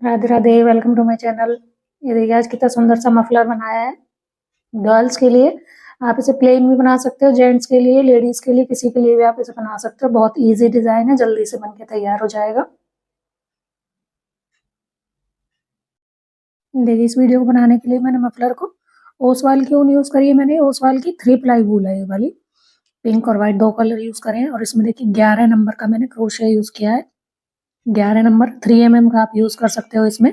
Radhe Radhe, welcome to my channel. ये देखिए आज कितना सुंदर सा मफलर बनाया है गर्ल्स के लिए। आप इसे प्लेन भी बना सकते हो, जेंट्स के लिए, लेडीज के लिए, किसी के लिए भी आप इसे बना सकते हो। बहुत इजी डिजाइन है, जल्दी से बनके तैयार हो जाएगा। देखिए इस वीडियो को बनाने के लिए मैंने मफलर को ओसवाल की ऊन यूज करी है। मैंने ओसवाल की 3 प्लाई वूल है ये वाली। पिंक और व्हाइट 2 कलर यूज करे हैं और इसमें देखिए 11 नंबर का मैंने क्रोशिया यूज किया है। 11 नंबर 3 mm का आप यूज कर सकते हो इसमें।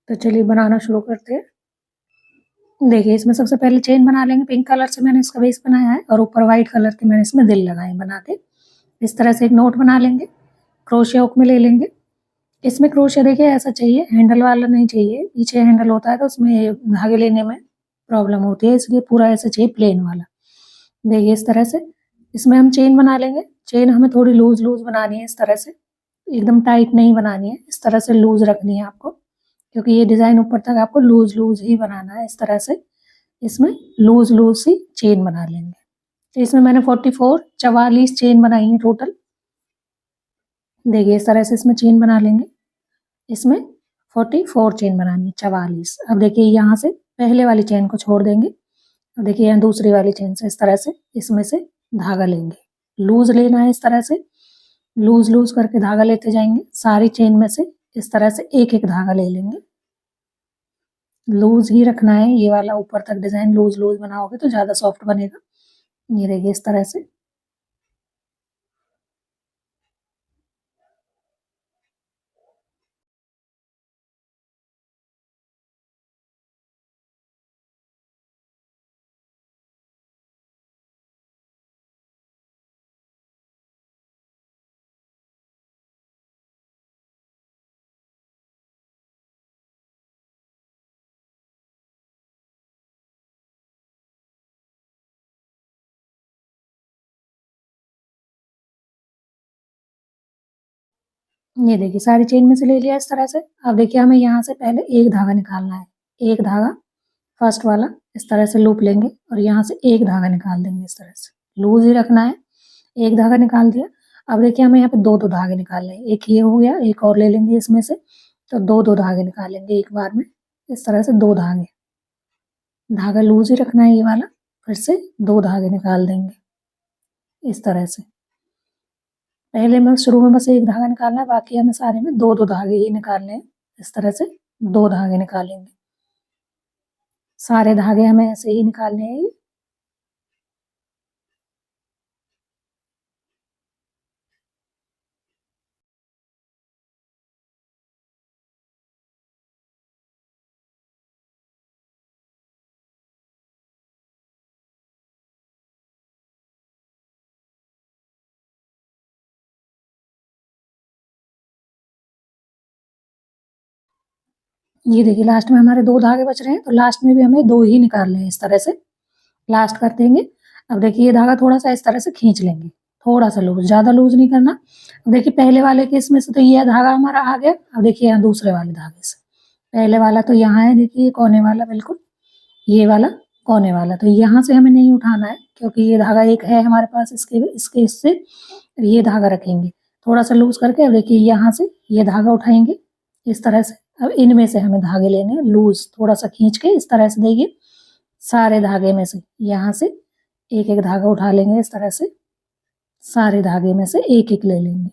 तो चलिए बनाना शुरू करते हैं। देखिए इसमें सबसे पहले चेन बना लेंगे। पिंक कलर से मैंने इसका बेस बनाया है और ऊपर व्हाइट कलर के मैंने इसमें दिल लगाए बना के। इस तरह से एक नोट बना लेंगे, क्रोशिया हुक में ले लेंगे। इसमें क्रोशिया देखिए ऐसा चाहिए, हैंडल वाला नहीं चाहिए। पीछे हैंडल होता है तो उसमें धागे लेने में प्रॉब्लम होती है, इसलिए पूरा ऐसा चाहिए प्लेन वाला। देखिए इस तरह से इसमें हम चेन बना लेंगे। चेन हमें थोड़ी लूज लूज बनानी है, इस तरह से एकदम टाइट नहीं बनानी है, इस तरह से लूज रखनी है आपको, क्योंकि ये डिजाइन ऊपर तक आपको लूज लूज ही बनाना है। इस तरह से इसमें लूज लूज सी चेन बना लेंगे। तो इसमें मैंने 44 चेन बनाई है टोटल। देखिए इस तरह से इसमें चेन बना लेंगे। इसमें 44 चेन बनानी है, 44। अब देखिए यहाँ से पहले वाली चेन को छोड़ देंगे। अब देखिए यहाँ दूसरी वाली चेन से इस तरह से इसमें से धागा लेंगे। लूज लेना है, इस तरह से लूज लूज करके धागा लेते जाएंगे। सारी चेन में से इस तरह से एक एक धागा ले लेंगे। लूज ही रखना है, ये वाला ऊपर तक डिजाइन लूज लूज बनाओगे तो ज्यादा सॉफ्ट बनेगा। ये देखिए इस तरह से। ये देखिए सारी चेन में से ले लिया इस तरह से। अब देखिए हमें यहाँ से पहले एक धागा निकालना है। एक धागा फर्स्ट वाला इस तरह से लूप लेंगे और यहाँ से एक धागा निकाल देंगे। इस तरह से लूज ही रखना है। एक धागा निकाल दिया। अब देखिए हमें यहाँ पे दो दो धागे निकालने हैं। एक ये हो गया, एक और ले लेंगे इसमें से। तो दो दो धागे निकालेंगे एक बार में। इस तरह से दो धागे, धागा लूज ही रखना है ये वाला। फिर से दो धागे निकाल देंगे इस तरह से। पहले में शुरू में बस एक धागा निकालना है, बाकी हमें सारे में दो दो धागे ही निकालने हैं। इस तरह से दो धागे निकालेंगे। सारे धागे हमें ऐसे ही निकालने हैं। ये देखिए लास्ट में हमारे दो धागे बच रहे हैं, तो लास्ट में भी हमें दो ही निकालने हैं। इस तरह से लास्ट कर देंगे। अब देखिए ये धागा थोड़ा सा इस तरह से खींच लेंगे, थोड़ा सा लूज, ज्यादा लूज नहीं करना। अब देखिए पहले वाले के इसमें से तो ये धागा हमारा आ गया। अब देखिए यहाँ दूसरे वाले धागे से, पहले वाला तो यहाँ है, देखिए कोने वाला, बिल्कुल ये वाला कोने वाला, तो यहाँ से हमें नहीं उठाना है क्योंकि ये धागा एक है हमारे पास। इसके इसके इससे ये धागा रखेंगे थोड़ा सा लूज करके। अब देखिए यहाँ से ये धागा उठाएंगे इस तरह से। अब इनमें से हमें धागे लेने हैं लूज, थोड़ा सा खींच के इस तरह से। देखिए सारे धागे में से यहाँ से एक एक धागा उठा लेंगे इस तरह से। सारे धागे में से एक एक ले लेंगे।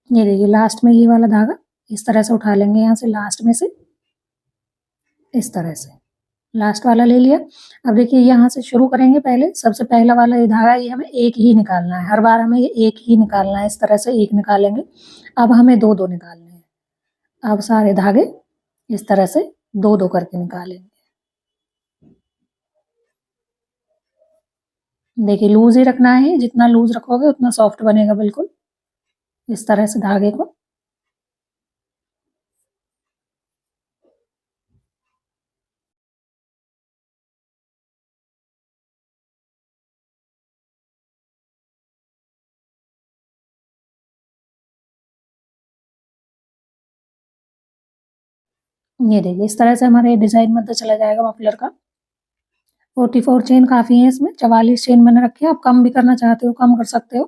ये देखिए लास्ट में ये वाला धागा इस तरह से उठा लेंगे यहाँ से, लास्ट में से इस तरह से लास्ट वाला ले लिया। अब देखिए यहाँ से शुरू करेंगे। पहले सबसे पहला वाला ये धागा, ये हमें एक ही निकालना है। हर बार हमें ये एक ही निकालना है, इस तरह से एक निकालेंगे। अब हमें दो दो निकालने हैं। अब सारे धागे इस तरह से दो दो करके निकालेंगे। देखिए लूज़ ही रखना है, जितना लूज़ रखोगे उतना सॉफ्ट बनेगा बिल्कुल, इस तरह से धागे को। ये देखिए इस तरह से हमारा ये डिज़ाइन बनता चला जाएगा मफलर का। 44 चेन काफ़ी है इसमें, 44 चेन मैंने रखी है, आप कम भी करना चाहते हो कम कर सकते हो।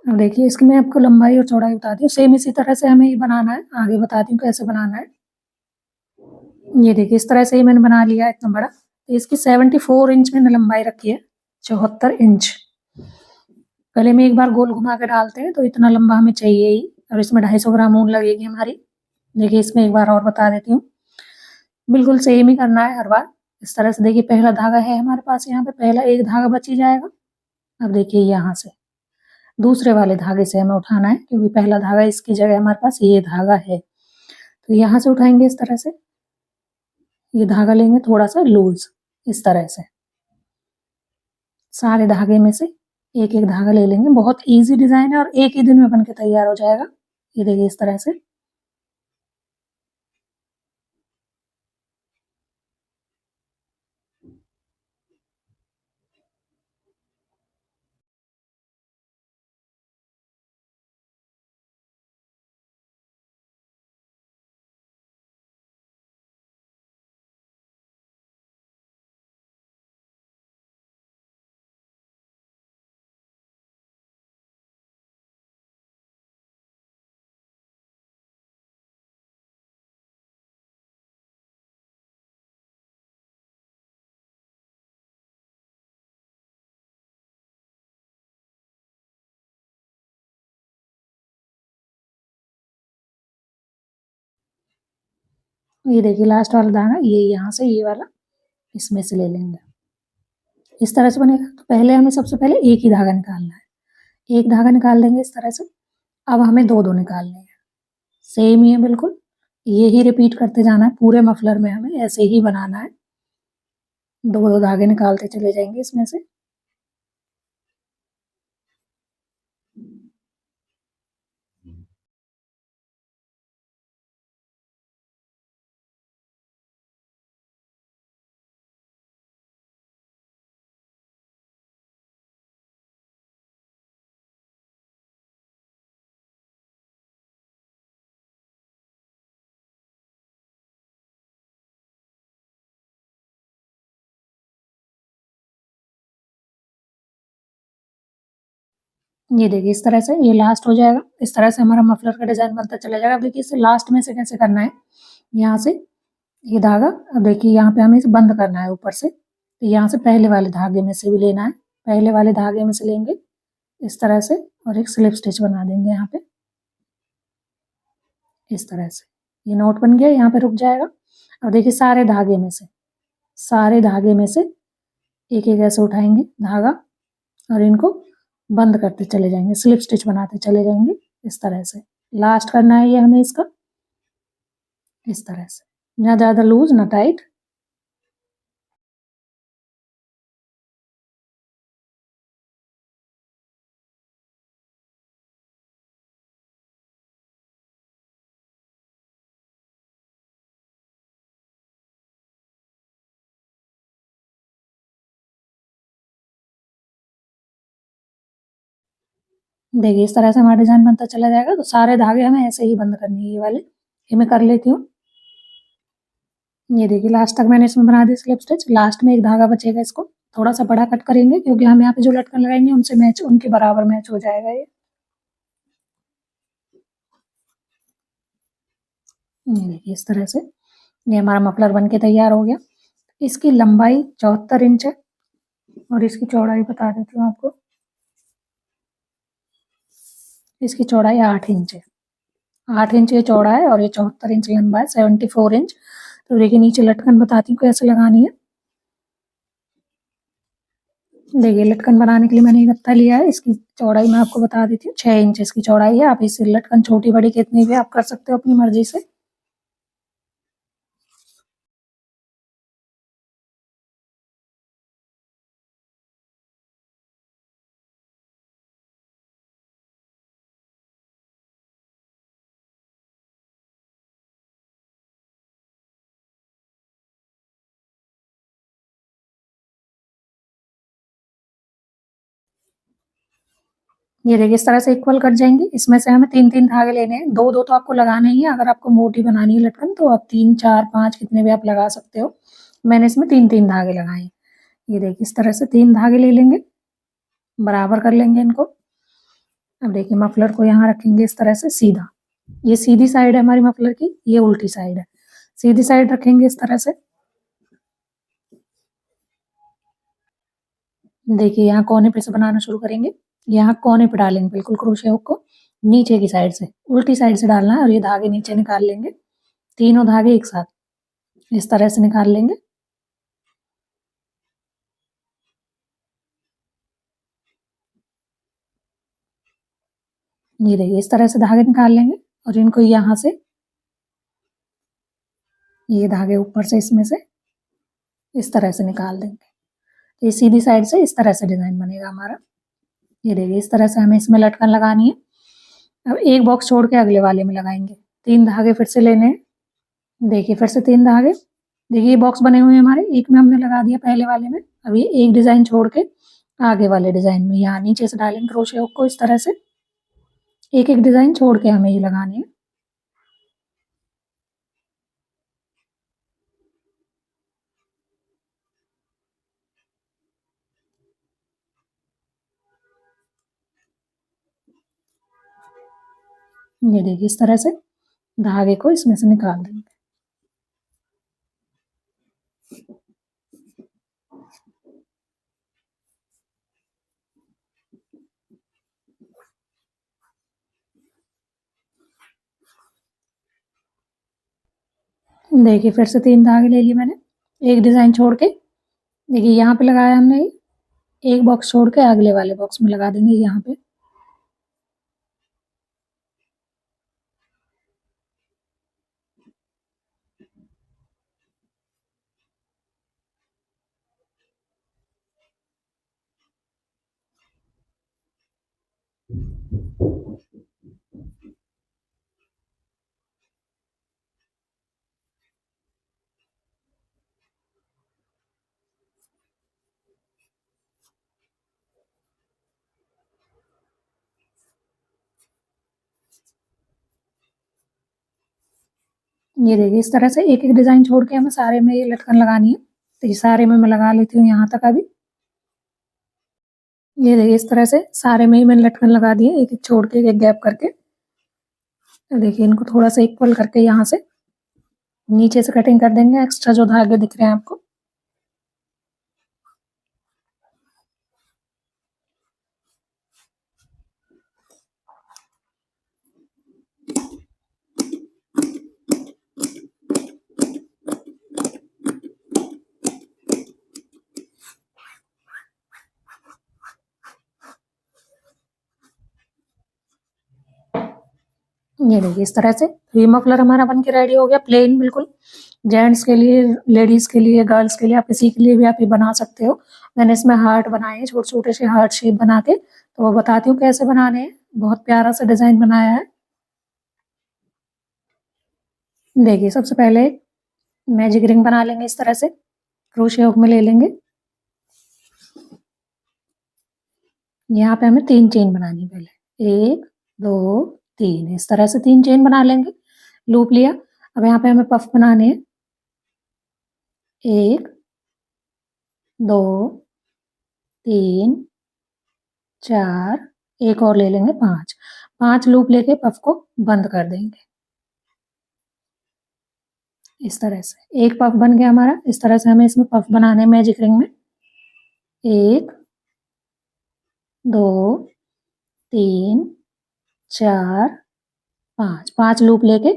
अब देखिए इसकी मैं आपको लंबाई और चौड़ाई बताती हूँ, सेम इसी तरह से हमें ये बनाना है, आगे बताती हूँ कैसे बनाना है। ये देखिए इस तरह से ही मैंने बना लिया है इतना बड़ा। तो इसकी 74 इंच मैंने लंबाई रखी है, 74 इंच। गले में एक बार गोल घुमा के डालते हैं तो इतना लंबा हमें चाहिए ही, और इसमें 250 ग्राम ऊन लगेगी हमारी। देखिए इसमें एक बार और बता देती हूँ, बिल्कुल सेम ही करना है हर बार। इस तरह से देखिए पहला धागा है हमारे पास, यहाँ पे पहला एक धागा बच ही जाएगा। अब देखिए यहाँ से दूसरे वाले धागे से हमें उठाना है, क्योंकि पहला धागा इसकी जगह हमारे पास ये धागा है। तो यहाँ से उठाएंगे इस तरह से, ये धागा लेंगे थोड़ा सा लूज, इस तरह से सारे धागे में से एक एक धागा ले लेंगे। बहुत इजी डिजाइन है और एक ही दिन में बन के तैयार हो जाएगा। ये देखिए इस तरह से। ये देखिए लास्ट वाला धागा ये यहाँ से, ये वाला इसमें से ले लेंगे, इस तरह से बनेगा। तो पहले हमें सबसे पहले एक ही धागा निकालना है, एक धागा निकाल देंगे इस तरह से। अब हमें दो दो निकालने हैं, सेम ही है बिल्कुल, ये ही रिपीट करते जाना है पूरे मफलर में, हमें ऐसे ही बनाना है। दो दो धागे निकालते चले जाएंगे इसमें से। ये देखिए इस तरह से ये लास्ट हो जाएगा, इस तरह से हमारा मफलर का डिजाइन बनता चला जाएगा। अब देखिए इसे लास्ट में से कैसे करना है, यहाँ से ये धागा, अब देखिए यहाँ पे हमें इसे बंद करना है ऊपर से। तो यहाँ से पहले वाले धागे में से भी लेना है, पहले वाले धागे में से लेंगे इस तरह से, और एक स्लिप स्टिच बना देंगे यहाँ पे इस तरह से। ये नोट बन गया, यहाँ पे रुक जाएगा। अब देखिए सारे धागे में से, सारे धागे में से एक एक ऐसे उठाएंगे धागा, और इनको बंद करते चले जाएंगे, स्लिप स्टिच बनाते चले जाएंगे इस तरह से। लास्ट करना है ये हमें इसका, इस तरह से, ना ज़्यादा लूज ना टाइट। देखिए इस तरह से हमारा डिजाइन बनता चला जाएगा। तो सारे धागे हमें ऐसे ही बंद करने हैं, ये वाले ये मैं कर लेती हूँ। ये देखिए लास्ट तक मैंने इसमें बना दी स्लिप स्टिच, लास्ट में एक धागा बचेगा, इसको थोड़ा सा बड़ा कट करेंगे, क्योंकि हम यहाँ पे जो लटकन लगाएंगे उनसे मैच, उनके बराबर मैच हो जाएगा ये देखिए इस तरह से ये हमारा मफलर बन के तैयार हो गया। इसकी लंबाई 74 इंच है, और इसकी चौड़ाई बता देती हूँ आपको, इसकी चौड़ाई 8 इंच है। 8 इंच ये चौड़ा है और ये 74 इंच लंबा है, 74 इंच। तो देखिए नीचे लटकन बताती हूँ कैसे लगानी है। देखिए लटकन बनाने के लिए मैंने एक गत्ता लिया है, इसकी चौड़ाई मैं आपको बता देती हूँ, 6 इंच इसकी चौड़ाई है। आप इससे लटकन छोटी बड़ी कितनी भी आप कर सकते हो अपनी मर्जी से। ये देखिए इस तरह से इक्वल कट जाएंगे। इसमें से हमें 3-3 धागे लेने हैं, 2-2 तो आपको लगाने ही है। अगर आपको मोटी बनानी है लटकन तो आप 3, 4, 5 कितने भी आप लगा सकते हो। मैंने इसमें 3-3 धागे लगाए हैं। ये देखिए इस तरह से 3 धागे ले लेंगे, बराबर कर लेंगे इनको। अब देखिए मफलर को यहाँ रखेंगे इस तरह से सीधा। ये सीधी साइड है हमारी मफलर की, ये उल्टी साइड है। सीधी साइड रखेंगे इस तरह से। देखिए यहाँ कोने पे से बनाना शुरू करेंगे। यहाँ कोने पे डालेंगे बिल्कुल क्रोशे हुक को, नीचे की साइड से, उल्टी साइड से डालना है और ये धागे नीचे निकाल लेंगे। तीनों धागे एक साथ इस तरह से निकाल लेंगे। ये देखिए इस तरह से धागे निकाल लेंगे और इनको यहाँ से, ये धागे ऊपर से इसमें से इस तरह से निकाल देंगे। ये सीधी साइड से इस तरह से डिजाइन बनेगा हमारा। ये देखिए इस तरह से हमें इसमें लटकन लगानी है। अब एक बॉक्स छोड़ के अगले वाले में लगाएंगे। 3 धागे फिर से लेने हैं। देखिए फिर से 3 धागे, देखिए ये बॉक्स बने हुए हैं हमारे, एक में हमने लगा दिया पहले वाले में। अब ये एक डिजाइन छोड़ के आगे वाले डिजाइन में यहाँ नीचे से डालेंगे क्रोशे हुक को इस तरह से। एक एक डिजाइन छोड़ के हमें ये लगाने हैं। ये देखिए इस तरह से धागे को इसमें से निकाल देंगे। देखिए फिर से 3 धागे ले लिए मैंने, एक डिजाइन छोड़ के। देखिए यहाँ पे लगाया हमने, एक बॉक्स छोड़ के अगले वाले बॉक्स में लगा देंगे यहाँ पे। ये देखिए इस तरह से एक एक डिजाइन छोड़ के हमें सारे में ये लटकन लगानी है। तो ये सारे में मैं लगा लेती हूँ यहाँ तक अभी। ये देखिए इस तरह से सारे में ही मैंने लटकन लगा दिए, एक एक छोड़ के, एक एक गैप करके। तो देखिए इनको थोड़ा सा इक्वल करके यहाँ से नीचे से कटिंग कर देंगे, एक्स्ट्रा जो धागे दिख रहे हैं आपको। ये देखिए इस तरह से ये मफलर हमारा बन के रेडी हो गया, प्लेन बिल्कुल। जेंट्स के लिए, लेडीज के लिए, गर्ल्स के लिए, आप किसी के लिए भी आप ये बना सकते हो। मैंने इसमें हार्ट बनाए हैं, छोटे छोटे से हार्ट शेप बना के, तो वो बताती हूँ कैसे बनाने हैं। बहुत प्यारा सा डिजाइन बनाया है। देखिए सबसे पहले मैजिक रिंग बना लेंगे इस तरह से, क्रोशे हुक में ले लेंगे। यहाँ पे हमें 3 चेन बनानी है पहले, 1, 2, 3, इस तरह से 3 चेन बना लेंगे। लूप लिया। अब यहाँ पे हमें पफ बनाने हैं, 1, 2, 3, 4, एक और ले लेंगे 5। 5 लूप लेके पफ को बंद कर देंगे इस तरह से। एक पफ बन गया हमारा। इस तरह से हमें इसमें पफ बनाने हैं मैजिक रिंग में। 1, 2, 3, 4, 5, 5 लूप लेके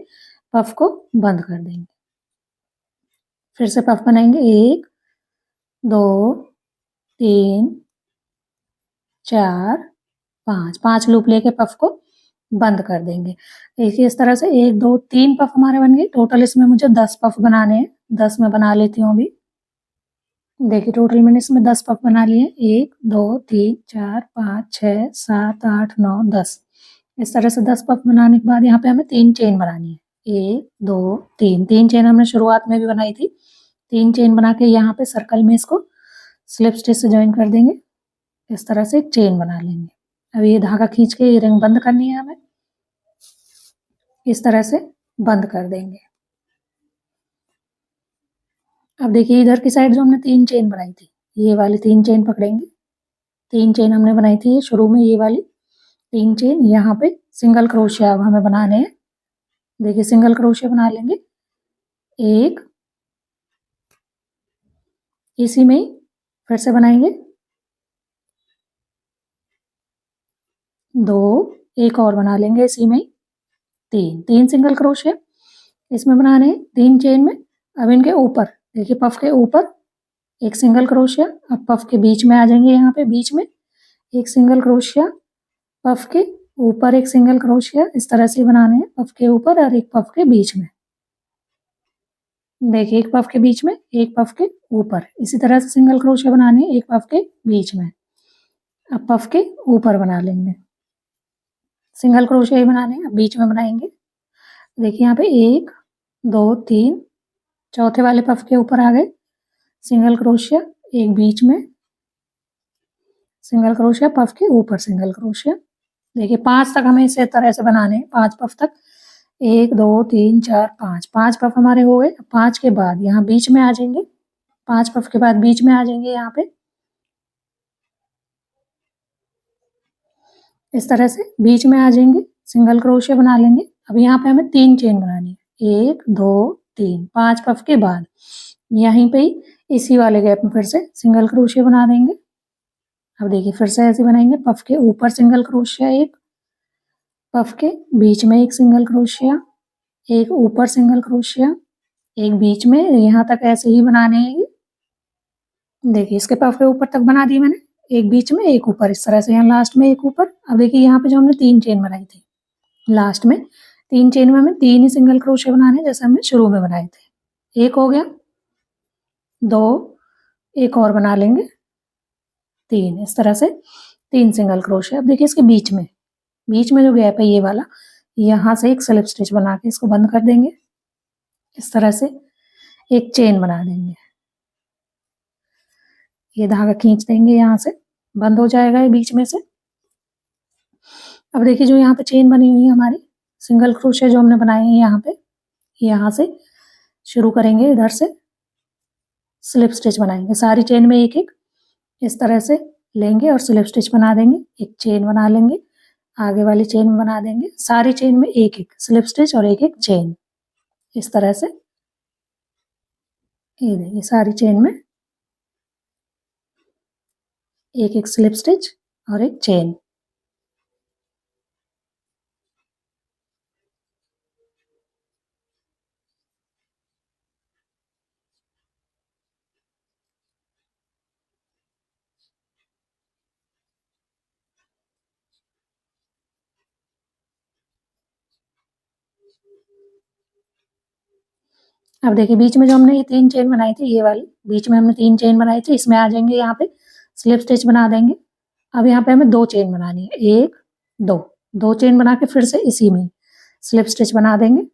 पफ को बंद कर देंगे। फिर से पफ बनाएंगे, 1, 2, 3, 4, 5, 5 लूप लेके पफ को बंद कर देंगे। देखिए इस तरह से 1, 2, 3 पफ हमारे बन गए। टोटल इसमें मुझे 10 पफ बनाने हैं। 10 मैं बना लेती हूँ अभी। देखिए टोटल मैंने इसमें 10 पफ बना लिए। 1, 2, 3, 4, 5, 6, 7, 8, 9, 10। इस तरह से 10 पफ बनाने के बाद यहाँ पे हमें 3 चेन बनानी है। 1, 2, 3, 3 चेन हमने शुरुआत में भी बनाई थी। 3 चेन बना के यहाँ पे सर्कल में इसको स्लिप स्टिच से ज्वाइन कर देंगे। इस तरह से एक चेन बना लेंगे। अब ये धागा खींच के ये रिंग बंद करनी है हमें, इस तरह से बंद कर देंगे। अब देखिए इधर की साइड जो हमने 3 चेन बनाई थी, ये वाली 3 चेन पकड़ेंगे। 3 चेन हमने बनाई थी शुरू में, ये वाली 3 चेन यहाँ पे सिंगल क्रोशिया अब हमें बनाने हैं। देखिए सिंगल क्रोशिया बना लेंगे, एक, इसी में ही फिर से बनाएंगे 2, एक और बना लेंगे इसी में ही 3 सिंगल क्रोशिया इसमें बनाने हैं 3 चेन में। अब इनके ऊपर देखिए पफ के ऊपर एक सिंगल क्रोशिया, अब पफ के बीच में आ जाएंगे, यहाँ पे बीच में एक सिंगल क्रोशिया, पफ के ऊपर एक सिंगल क्रोशिया, इस तरह से बनाने हैं पफ के ऊपर और एक पफ के बीच में। देखिए एक पफ के बीच में एक पफ के ऊपर, इसी तरह से सिंगल क्रोशिया बनाने हैं एक पफ के बीच में। अब पफ के ऊपर बना लेंगे, सिंगल क्रोशिया ही बनाने हैं, अब बीच में बनाएंगे। देखिए यहाँ पे 1 2 3, चौथे वाले पफ के ऊपर आ गए सिंगल क्रोशिया, एक बीच में सिंगल क्रोशिया, पफ के ऊपर सिंगल क्रोशिया। देखिए 5 तक हमें इसी तरह से बनाने हैं, 5 पफ तक, 1 2 3 4 5, 5 पफ हमारे हो गए। 5 के बाद यहाँ बीच में आ जाएंगे, 5 पफ के बाद बीच में आ जाएंगे यहाँ पे, इस तरह से बीच में आ जाएंगे, सिंगल क्रोशिया बना लेंगे। अब यहाँ पे हमें 3 चेन बनानी है, 1 2 3, 5 पफ के बाद यहीं पे ही इसी वाले गैप में फिर से सिंगल क्रोशिया बना देंगे। अब देखिए फिर से ऐसे बनाएंगे, पफ के ऊपर सिंगल क्रोशिया एक, पफ के बीच में एक सिंगल क्रोशिया, एक ऊपर सिंगल क्रोशिया, एक बीच में, यहाँ तक ऐसे ही बनाने हैं। देखिए इसके पफ के ऊपर तक बना दिए मैंने, एक बीच में एक ऊपर, इस तरह से यहाँ लास्ट में एक ऊपर। अब देखिए यहाँ पे जो हमने 3 चेन बनाई थी लास्ट में, 3 चेन में हमें 3 ही सिंगल क्रोशिया बनाने जैसे हमने शुरू में बनाए थे। एक हो गया, 2, एक और बना लेंगे 3, इस तरह से 3 सिंगल क्रोशिया। अब देखिए इसके बीच में जो गैप है ये वाला, यहाँ से एक स्लिप स्टिच बना के इसको बंद कर देंगे, इस तरह से एक चेन बना देंगे, ये धागा खींच देंगे, यहाँ से बंद हो जाएगा ये बीच में से। अब देखिए जो यहाँ पे चेन बनी हुई है हमारी, सिंगल क्रोशिया जो हमने बनाए हैं यहाँ पे, यहाँ से शुरू करेंगे, इधर से स्लिप स्टिच बनाएंगे, सारी चेन में एक एक इस तरह से लेंगे और स्लिप स्टिच बना देंगे, एक चेन बना लेंगे, आगे वाली चेन में बना देंगे, सारी चेन में एक एक स्लिप स्टिच और एक एक चेन, इस तरह से। ये देखिए सारी चेन में एक एक स्लिप स्टिच और एक चेन। अब देखिए बीच में जो हमने ये 3 चेन बनाई थी, ये वाली बीच में हमने 3 चेन बनाई थी, इसमें आ जाएंगे यहाँ पे स्लिप स्टिच बना देंगे। अब यहाँ पे हमें 2 चेन बनानी है, 1 2, 2 चेन बना के फिर से इसी में स्लिप स्टिच बना देंगे,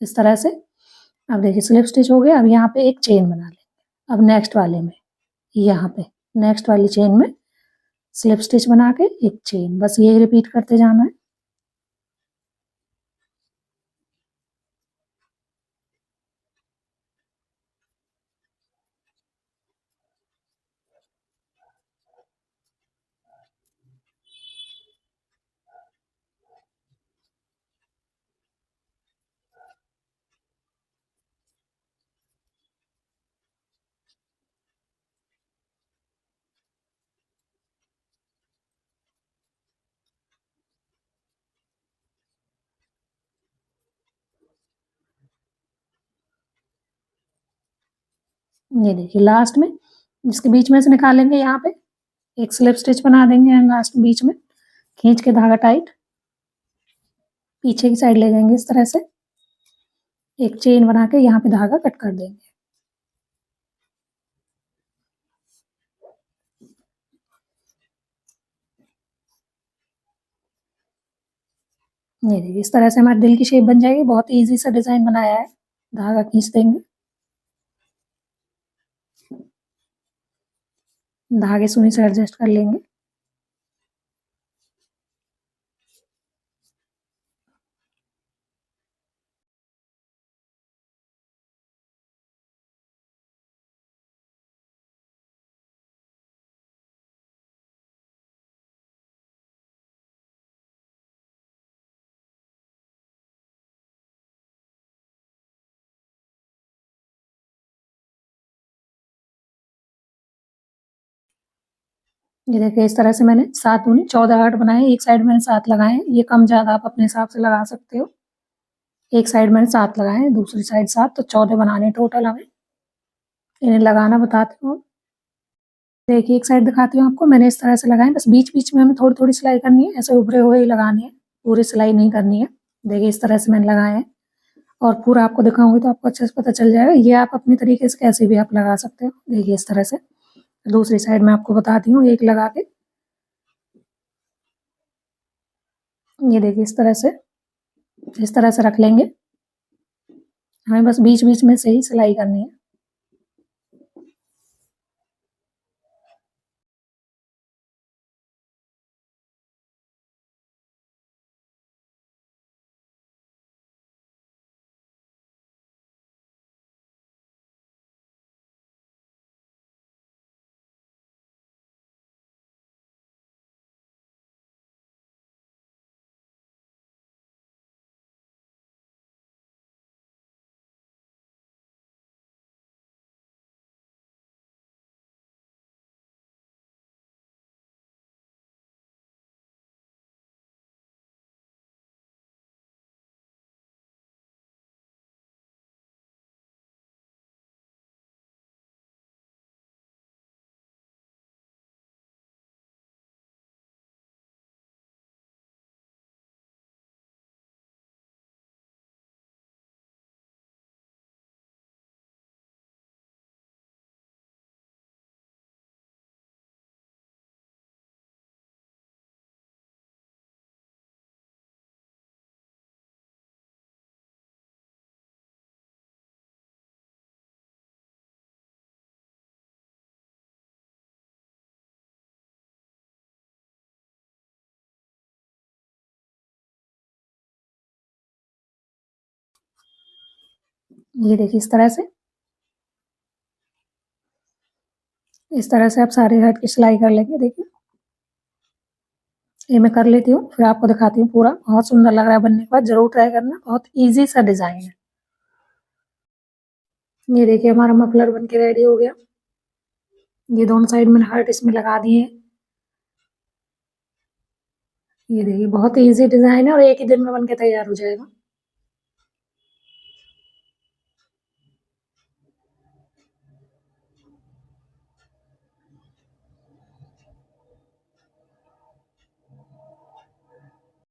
इस तरह से। अब देखिए स्लिप स्टिच हो गया, अब यहाँ पे एक चेन बना लेंगे। अब नेक्स्ट वाले में यहाँ पे नेक्स्ट वाली चेन में स्लिप स्टिच बना के एक चेन, बस ये रिपीट करते जाना है। ये देखिए लास्ट में जिसके बीच में से निकालेंगे, यहाँ पे एक स्लिप स्टिच बना देंगे लास्ट बीच में, खींच के धागा टाइट पीछे की साइड ले जाएंगे, इस तरह से एक चेन बना के यहाँ पे धागा कट कर देंगे। ये देखिए इस तरह से हमारे दिल की शेप बन जाएगी, बहुत इजी सा डिजाइन बनाया है। धागा खींच देंगे, धागे सुई से एडजस्ट कर लेंगे। ये देखिए इस तरह से मैंने 7 दूनी 14 हार्ट बनाए, एक साइड मैंने 7 लगाए हैं, ये कम ज़्यादा आप अपने हिसाब से लगा सकते हो। एक साइड मैंने 7 लगाए हैं, दूसरी साइड 7 तो 14 बनाने हैं टोटल हमें। इन्हें लगाना बताती हूँ। देखिए एक साइड दिखाती हूँ आपको, मैंने इस तरह से लगाए, बस बीच-बीच में हमें थोड़ी-थोड़ी सिलाई करनी है, ऐसे उभरे हुए ही लगाने हैं, पूरी सिलाई नहीं करनी है। देखिए इस तरह से मैंने लगाए हैं और पूरा आपको दिखाऊँगी तो आपको अच्छे से पता चल जाएगा। ये आप अपने तरीके से कैसे भी आप लगा सकते हो। देखिए इस तरह से। दूसरी साइड मैं आपको बताती हूँ एक लगा के। ये देखिए इस तरह से रख लेंगे। हमें बस बीच-बीच में से ही सिलाई करनी है। ये देखिए इस तरह से आप सारे हट की सिलाई कर लेंगे। देखिए ये मैं कर लेती हूँ, फिर आपको दिखाती हूँ पूरा। बहुत सुंदर लग रहा है बनने के बाद, ज़रूर ट्राई करना, बहुत ईज़ी सा डिज़ाइन है। ये देखिए हमारा मफलर बन के रेडी हो गया। ये दोनों साइड मैंने हर्ट इसमें लगा दिए हैं। ये देखिए बहुत ईज़ी डिज़ाइन है और एक ही दिन में बन के तैयार हो जाएगा।